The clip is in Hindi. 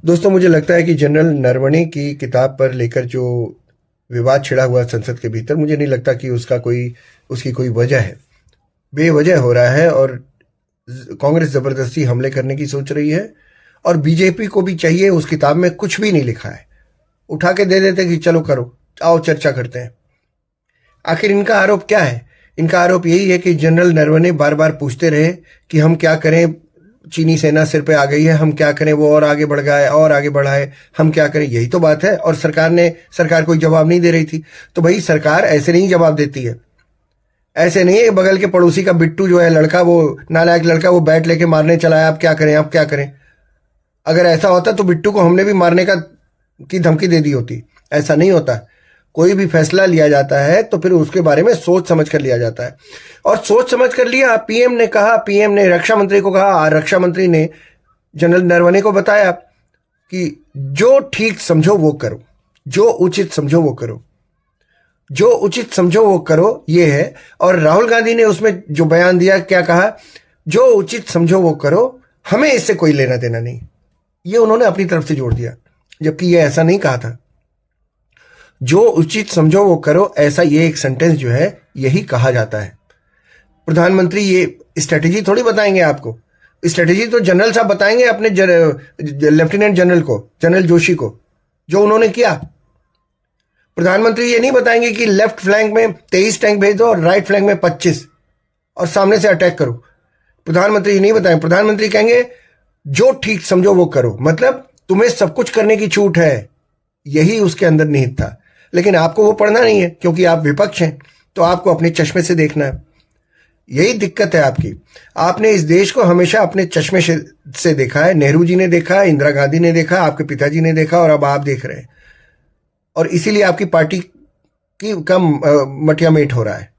दोस्तों, मुझे लगता है कि जनरल नरवणे की किताब पर लेकर जो विवाद छिड़ा हुआ संसद के भीतर, मुझे नहीं लगता कि उसकी कोई वजह है। बेवजह हो रहा है और कांग्रेस जबरदस्ती हमले करने की सोच रही है। और बीजेपी को भी चाहिए, उस किताब में कुछ भी नहीं लिखा है, उठा के दे देते कि चलो करो, आओ चर्चा करते हैं। आखिर इनका आरोप क्या है? इनका आरोप यही है कि जनरल नरवणे बार बार पूछते रहे कि हम क्या करें, चीनी सेना सिर पे आ गई है, हम क्या करें, वो और आगे बढ़ गया है और आगे बढ़ा है, हम क्या करें। यही तो बात है। और सरकार कोई जवाब नहीं दे रही थी। तो भाई, सरकार ऐसे नहीं जवाब देती है। ऐसे नहीं है बगल के पड़ोसी का बिट्टू जो है लड़का, वो नालायक लड़का, वो बैट लेके मारने चला है, आप क्या करें, आप क्या करें। अगर ऐसा होता तो बिट्टू को हमने भी मारने की धमकी दे दी होती। ऐसा नहीं होता। कोई भी फैसला लिया जाता है तो फिर उसके बारे में सोच समझ कर लिया जाता है, और सोच समझ कर लिया। पीएम ने कहा, पीएम ने रक्षा मंत्री को कहा, रक्षा मंत्री ने जनरल नरवणे को बताया कि जो ठीक समझो वो करो, जो उचित समझो वो करो, जो उचित समझो वो करो, ये है। और राहुल गांधी ने उसमें जो बयान दिया, क्या कहा? जो उचित समझो वो करो, हमें इससे कोई लेना देना नहीं। ये उन्होंने अपनी तरफ से जोड़ दिया, जबकि ये ऐसा नहीं कहा था। जो उचित समझो वो करो, ऐसा ये एक सेंटेंस जो है, यही कहा जाता है। प्रधानमंत्री ये स्ट्रेटेजी थोड़ी बताएंगे आपको। स्ट्रेटेजी तो जनरल साहब बताएंगे अपने लेफ्टिनेंट जनरल को, जनरल जोशी को, जो उन्होंने किया। प्रधानमंत्री ये नहीं बताएंगे कि लेफ्ट फ्लैंक में 23 टैंक भेज दो और राइट फ्लैंक में 25 और सामने से अटैक करो। प्रधानमंत्री ये नहीं बताएंगे। प्रधानमंत्री कहेंगे जो ठीक समझो वो करो, मतलब तुम्हें सब कुछ करने की छूट है। यही उसके अंदर निहित था। लेकिन आपको वो पढ़ना नहीं है, क्योंकि आप विपक्ष हैं, तो आपको अपने चश्मे से देखना है। यही दिक्कत है आपकी। आपने इस देश को हमेशा अपने चश्मे से देखा है। नेहरू जी ने देखा, इंदिरा गांधी ने देखा, आपके पिताजी ने देखा, और अब आप देख रहे हैं। और इसीलिए आपकी पार्टी का मटिया मेट हो रहा है।